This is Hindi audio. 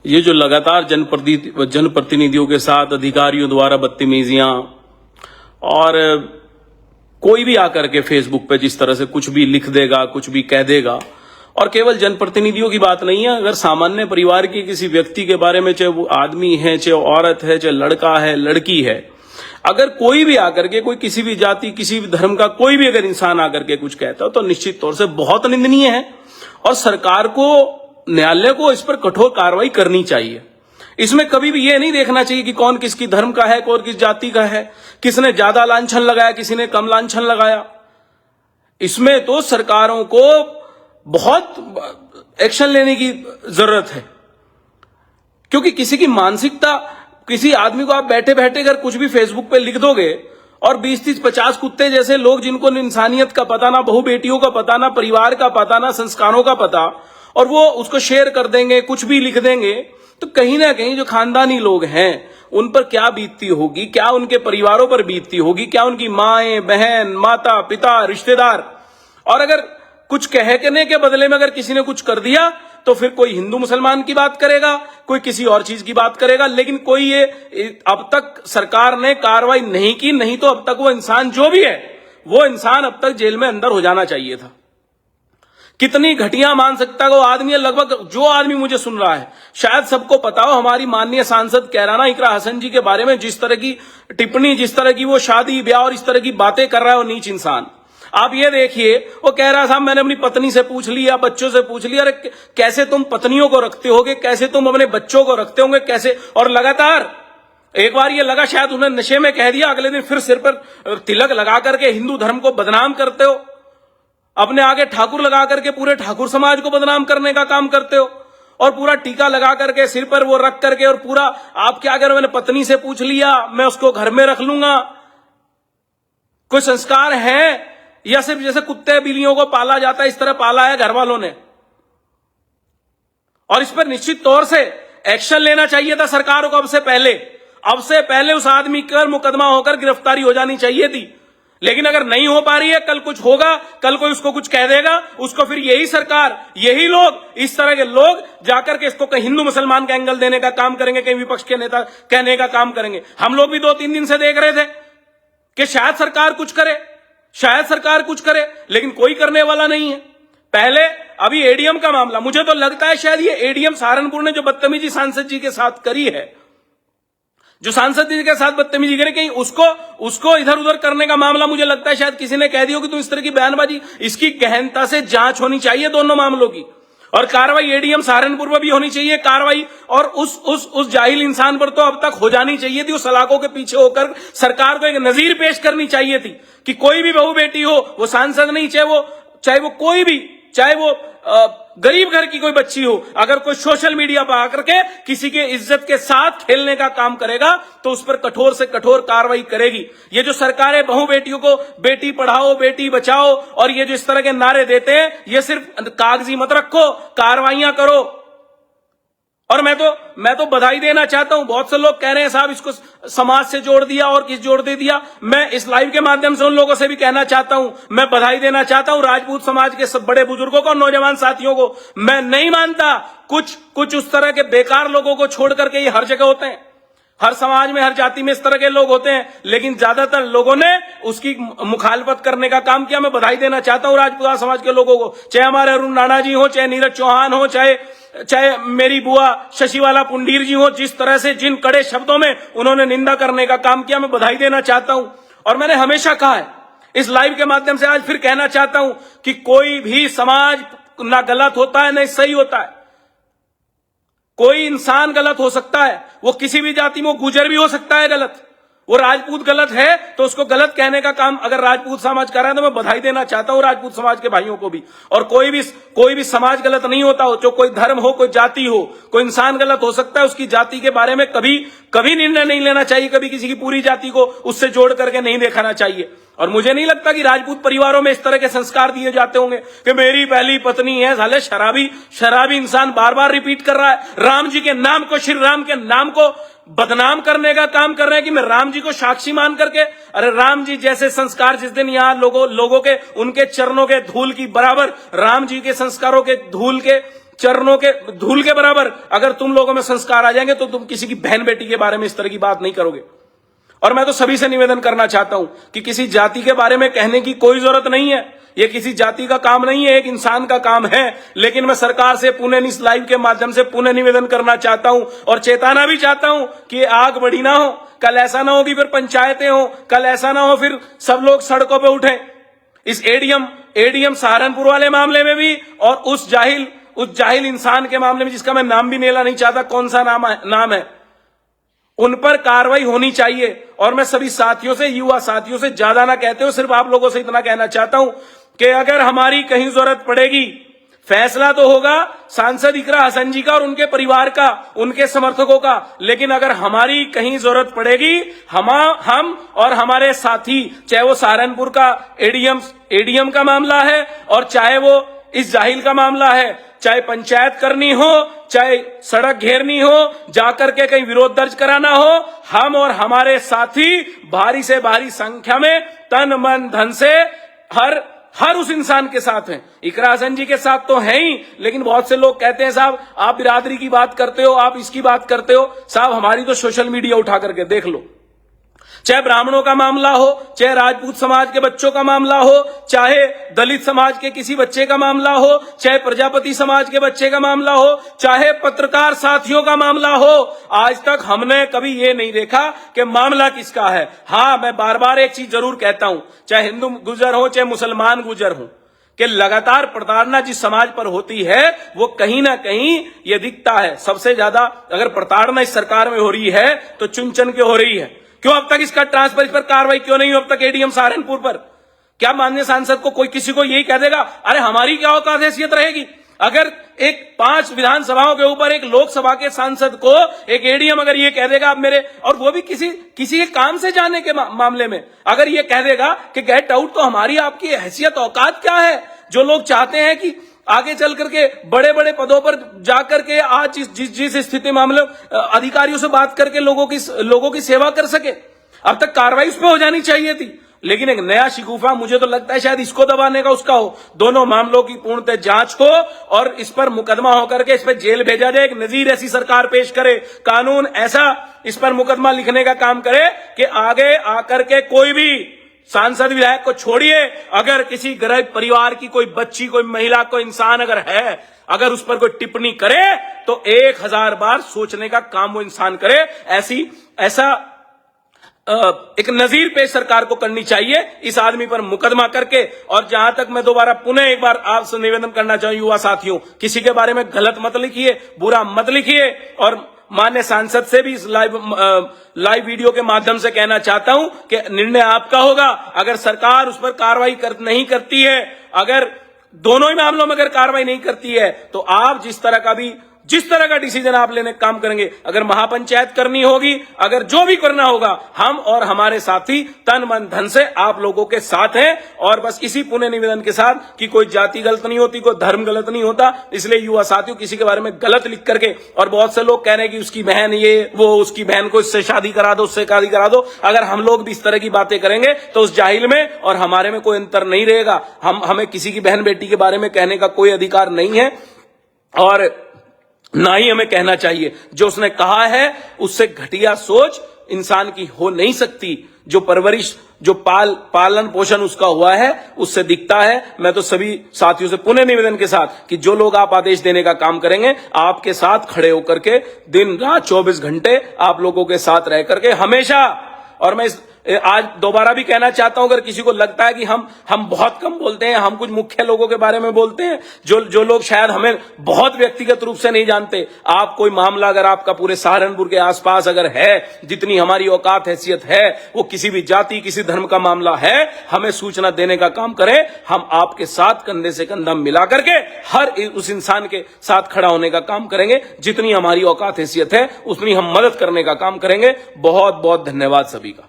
ये जो लगातार जनप्रतिनिधियों के साथ अधिकारियों द्वारा बदतमीजियां और कोई भी आकर के फेसबुक पे जिस तरह से कुछ भी लिख देगा, कुछ भी कह देगा, और केवल जनप्रतिनिधियों की बात नहीं है, अगर सामान्य परिवार के किसी व्यक्ति के बारे में, चाहे वो आदमी है, चाहे औरत है, चाहे लड़का है, लड़की है, अगर कोई भी आकर के, कोई किसी भी जाति, किसी भी धर्म का कोई भी अगर इंसान आकर के कुछ कहता है तो निश्चित तौर से बहुत निंदनीय है और सरकार को, न्यायालय को इस पर कठोर कार्रवाई करनी चाहिए। इसमें कभी भी यह नहीं देखना चाहिए कि कौन किसकी धर्म का है, कौन किस जाति का है, किसने ज्यादा लांछन लगाया, किसी ने कम लांछन लगाया। इसमें तो सरकारों को बहुत एक्शन लेने की जरूरत है, क्योंकि किसी की मानसिकता, किसी आदमी को आप बैठे बैठे अगर कुछ भी फेसबुक पे लिख दोगे और 20-30-50 कुत्ते जैसे लोग जिनको इंसानियत का पता ना, बहू बेटियों का पता ना, परिवार का पता ना, संस्कारों का पता, और वो उसको शेयर कर देंगे, कुछ भी लिख देंगे, तो कहीं ना कहीं जो खानदानी लोग हैं उन पर क्या बीतती होगी, क्या उनके परिवारों पर बीतती होगी, क्या उनकी माएं, बहन, माता, पिता, रिश्तेदार। और अगर कुछ कहने के बदले में अगर किसी ने कुछ कर दिया तो फिर कोई हिंदू मुसलमान की बात करेगा, कोई किसी और चीज की बात करेगा, लेकिन कोई ये अब तक सरकार ने कार्रवाई नहीं की। नहीं तो अब तक वो इंसान जो भी है, वो इंसान अब तक जेल में अंदर हो जाना चाहिए था। कितनी घटिया मानसिकता वो आदमी है। लगभग जो आदमी मुझे सुन रहा है, शायद सबको पता हो, हमारी माननीय सांसद कैराना इकरा हसन जी के बारे में जिस तरह की टिप्पणी, जिस तरह की वो शादी ब्याह और इस तरह की बातें कर रहा है, वो नीच इंसान। आप ये देखिए, वो कह रहा साहब मैंने अपनी पत्नी से पूछ लिया, बच्चों से पूछ लिया। अरे कैसे तुम पत्नियों को रखते होगे, कैसे तुम अपने बच्चों को रखते होंगे, कैसे? और लगातार एक बार ये लगा शायद उन्हें नशे में कह दिया, अगले दिन फिर सिर पर तिलक लगा करके हिंदू धर्म को बदनाम करते हो, अपने आगे ठाकुर लगा करके पूरे ठाकुर समाज को बदनाम करने का काम करते हो, और पूरा टीका लगा करके सिर पर वो रख करके, और पूरा आप क्या करो, मैंने पत्नी से पूछ लिया, मैं उसको घर में रख लूंगा। कोई संस्कार है या सिर्फ जैसे कुत्ते बिल्लियों को पाला जाता है इस तरह पाला है घर वालों ने? और इस पर निश्चित तौर से एक्शन लेना चाहिए था सरकारों को। अब से पहले उस आदमी पर मुकदमा होकर गिरफ्तारी हो जानी चाहिए थी। लेकिन अगर नहीं हो पा रही है, कल कुछ होगा, कल कोई उसको कुछ कह देगा, उसको फिर यही सरकार, यही लोग, इस तरह के लोग जाकर के इसको कहीं हिंदू मुसलमान का एंगल देने का काम करेंगे, कहीं विपक्ष के नेता कहने का काम करेंगे। हम लोग भी 2-3 दिन से देख रहे थे कि शायद सरकार कुछ करे, शायद सरकार कुछ करे, लेकिन कोई करने वाला नहीं है। पहले अभी एडीएम का मामला, मुझे तो लगता है शायद ये एडीएम सहारनपुर ने जो बदतमीजी सांसद जी के साथ करी है, जो सांसद जी के साथ बदतमीजी करी, कहीं उसको इधर उधर करने का मामला मुझे लगता है शायद किसी ने कह दिया कि तुम इस तरह की बयानबाजी, इसकी गहनता से जांच होनी चाहिए दोनों मामलों की, और कार्रवाई एडीएम सहारनपुर में भी होनी चाहिए कार्रवाई। और उस जाहिल इंसान पर तो अब तक हो जानी चाहिए थी। उस सलाखों के पीछे होकर सरकार को एक नजीर पेश करनी चाहिए थी कि कोई भी बहू बेटी हो, वो सांसद नहीं, चाहे वो कोई भी, चाहे वो गरीब घर की कोई बच्ची हो, अगर कोई सोशल मीडिया पर आकर के किसी के इज्जत के साथ खेलने का काम करेगा तो उस पर कठोर से कठोर कार्रवाई करेगी। ये जो सरकारें बहू बेटियों को बेटी पढ़ाओ, बेटी बचाओ, और ये जो इस तरह के नारे देते हैं, ये सिर्फ कागजी मत रखो, कार्रवाइयां करो। और मैं तो बधाई देना चाहता हूं। बहुत से लोग कह रहे हैं साहब इसको समाज से जोड़ दिया और किस जोड़ दे दिया। मैं इस लाइव के माध्यम से उन लोगों से भी कहना चाहता हूं, मैं बधाई देना चाहता हूं राजपूत समाज के सब बड़े बुजुर्गों को, नौजवान साथियों को। मैं नहीं मानता कुछ उस तरह के बेकार लोगों को छोड़ करके, ये हर जगह होते हैं, हर समाज में, हर जाति में इस तरह के लोग होते हैं, लेकिन ज्यादातर लोगों ने उसकी मुखालफत करने का काम किया। मैं बधाई देना चाहता हूं राजपूत समाज के लोगों को, चाहे हमारे अरुण नाना जी हो, चाहे नीरज चौहान हो, चाहे मेरी बुआ शशिवाला पुंडीर जी हो, जिस तरह से जिन कड़े शब्दों में उन्होंने निंदा करने का काम किया, मैं बधाई देना चाहता हूं। और मैंने हमेशा कहा है, इस लाइव के माध्यम से आज फिर कहना चाहता हूं कि कोई भी समाज ना गलत होता है, ना सही होता है। कोई इंसान गलत हो सकता है, वो किसी भी जाति में, गुजर भी हो सकता है गलत। वो राजपूत गलत है तो उसको गलत कहने का काम अगर राजपूत समाज कर रहा है तो मैं बधाई देना चाहता हूं राजपूत समाज के भाइयों को भी। और कोई भी समाज गलत नहीं होता हो, जो कोई धर्म हो, कोई जाति हो, कोई इंसान गलत हो सकता है। उसकी जाति के बारे में कभी निर्णय नहीं लेना चाहिए, कभी किसी की पूरी जाति को उससे जोड़ करके नहीं देखना चाहिए। और मुझे नहीं लगता कि राजपूत परिवारों में इस तरह के संस्कार दिए जाते होंगे कि मेरी पहली पत्नी है। साले शराबी इंसान बार बार रिपीट कर रहा है, राम जी के नाम को, श्री राम के नाम को बदनाम करने का काम कर रहे हैं कि मैं राम जी को साक्षी मान करके। अरे राम जी जैसे संस्कार जिस दिन यहाँ लोगों के उनके चरणों के धूल की बराबर, राम जी के संस्कारों के धूल के चरणों के धूल के बराबर अगर तुम लोगों में संस्कार आ जाएंगे तो तुम किसी की बहन बेटी के बारे में इस तरह की बात नहीं करोगे। और मैं तो सभी से निवेदन करना चाहता हूं कि किसी जाति के बारे में कहने की कोई जरूरत नहीं है, ये किसी जाति का काम नहीं है, एक इंसान का काम है। लेकिन मैं सरकार से पुनः इस लाइव के माध्यम से पुनः निवेदन करना चाहता हूं और चेताना भी चाहता हूं कि आग बड़ी ना हो, कल ऐसा ना हो कि फिर पंचायतें हो, कल ऐसा ना हो फिर सब लोग सड़कों पर उठे। इस एडीएम सहारनपुर वाले मामले में भी और उस जाहिल इंसान के मामले में जिसका मैं नाम भी लेना नहीं चाहता, कौन सा नाम है, उन पर कार्रवाई होनी चाहिए। और मैं सभी साथियों से, युवा साथियों से ज्यादा ना कहते हो, सिर्फ आप लोगों से इतना कहना चाहता हूं कि अगर हमारी कहीं जरूरत पड़ेगी, फैसला तो होगा सांसद इकरा हसन जी का और उनके परिवार का, उनके समर्थकों का, लेकिन अगर हमारी कहीं जरूरत पड़ेगी, हम और हमारे साथी, चाहे वो सहारनपुर का एडीएम का मामला है और चाहे वो इस जाहिल का मामला है, चाहे पंचायत करनी हो, चाहे सड़क घेरनी हो, जाकर के कहीं विरोध दर्ज कराना हो, हम और हमारे साथी भारी से भारी संख्या में तन मन धन से हर उस इंसान के साथ हैं। इकरा हसन जी के साथ तो हैं ही, लेकिन बहुत से लोग कहते हैं साहब आप बिरादरी की बात करते हो, आप इसकी बात करते हो। साहब हमारी तो सोशल मीडिया उठा करके देख लो, चाहे ब्राह्मणों का मामला हो, चाहे राजपूत समाज के बच्चों का मामला हो, चाहे दलित समाज के किसी बच्चे का मामला हो, चाहे प्रजापति समाज के बच्चे का मामला हो, चाहे पत्रकार साथियों का मामला हो, आज तक हमने कभी ये नहीं देखा कि मामला किसका है। हाँ, मैं बार बार एक चीज जरूर कहता हूं, चाहे हिंदू गुजर हो चाहे मुसलमान गुजर हो, कि लगातार प्रताड़ना जिस समाज पर होती है वो कहीं ना कहीं ये दिखता है। सबसे ज्यादा अगर प्रताड़ना इस सरकार में हो रही है तो चुन चुन के हो रही है। क्यों अब तक इस पर कार्रवाई क्यों नहीं हो अब तक एडीएम सहारनपुर पर? क्या माननीय सांसद को कोई किसी को यही कह देगा अरे हमारी क्या औकात हैसियत रहेगी? अगर एक 5 विधानसभाओं के ऊपर एक लोकसभा के सांसद को एक एडीएम अगर ये कह देगा अब मेरे, और वो भी किसी के काम से जाने के मामले में, अगर ये कह देगा कि गेट आउट, तो हमारी आपकी हैसियत औकात क्या है? जो लोग चाहते हैं कि आगे चल करके बड़े बड़े पदों पर जाकर के आज जिस स्थिति मामले अधिकारियों से बात करके लोगों की सेवा कर सके, अब तक कार्रवाई उस पर हो जानी चाहिए थी। लेकिन एक नया शिकूफा मुझे तो लगता है शायद इसको दबाने का उसका हो। दोनों मामलों की पूर्णतः जांच हो और इस पर मुकदमा होकर के इस पर जेल भेजा जाए, एक नजीर ऐसी सरकार पेश करे, कानून ऐसा इस पर मुकदमा लिखने का काम करे कि आगे आकर के कोई भी सांसद विधायक को छोड़िए, अगर किसी गरीब परिवार की कोई बच्ची, कोई महिला, कोई इंसान अगर है, अगर उस पर कोई टिप्पणी करे तो 1000 बार सोचने का काम वो इंसान करे। ऐसा एक नजीर पेश सरकार को करनी चाहिए इस आदमी पर मुकदमा करके। और जहां तक मैं दोबारा पुनः एक बार आपसे निवेदन करना चाहूं, युवा साथियों, किसी के बारे में गलत मत लिखिए, बुरा मत लिखिए। और माननीय सांसद से भी इस लाइव वीडियो के माध्यम से कहना चाहता हूं कि निर्णय आपका होगा। अगर सरकार उस पर कार्रवाई नहीं करती है, अगर दोनों ही मामलों में अगर कार्रवाई नहीं करती है, तो आप जिस तरह का डिसीजन आप लेने का काम करेंगे, अगर महापंचायत करनी होगी, अगर जो भी करना होगा, हम और हमारे साथी तन मन धन से आप लोगों के साथ हैं। और बस इसी पुण्य निवेदन के साथ कि कोई जाति गलत नहीं होती, कोई धर्म गलत नहीं होता, इसलिए युवा साथियों किसी के बारे में गलत लिख करके, और बहुत से लोग कह रहे हैं कि उसकी बहन ये वो, उसकी बहन को इससे शादी करा दो, उससे शादी करा दो, अगर हम लोग भी इस तरह की बातें करेंगे तो उस जाहिल में और हमारे में कोई अंतर नहीं रहेगा। हमें किसी की बहन बेटी के बारे में कहने का कोई अधिकार नहीं है और ना ही हमें कहना चाहिए। जो उसने कहा है उससे घटिया सोच इंसान की हो नहीं सकती। जो परवरिश, जो पालन पोषण उसका हुआ है उससे दिखता है। मैं तो सभी साथियों से पुनः निवेदन के साथ कि जो लोग आप आदेश देने का काम करेंगे, आपके साथ खड़े होकर के दिन रात 24 घंटे आप लोगों के साथ रह करके हमेशा। और मैं आज दोबारा भी कहना चाहता हूं, अगर किसी को लगता है कि हम बहुत कम बोलते हैं, हम कुछ मुख्य लोगों के बारे में बोलते हैं, जो लोग शायद हमें बहुत व्यक्तिगत रूप से नहीं जानते, आप कोई मामला अगर आपका पूरे सहारनपुर के आसपास अगर है, जितनी हमारी औकात हैसियत है, वो किसी भी जाति किसी धर्म का मामला है, हमें सूचना देने का काम करें। हम आपके साथ कंधे से कंधा मिला करके हर उस इंसान के साथ खड़ा होने का काम करेंगे। जितनी हमारी औकात हैसियत है उतनी हम मदद करने का काम करेंगे। बहुत बहुत धन्यवाद सभी का।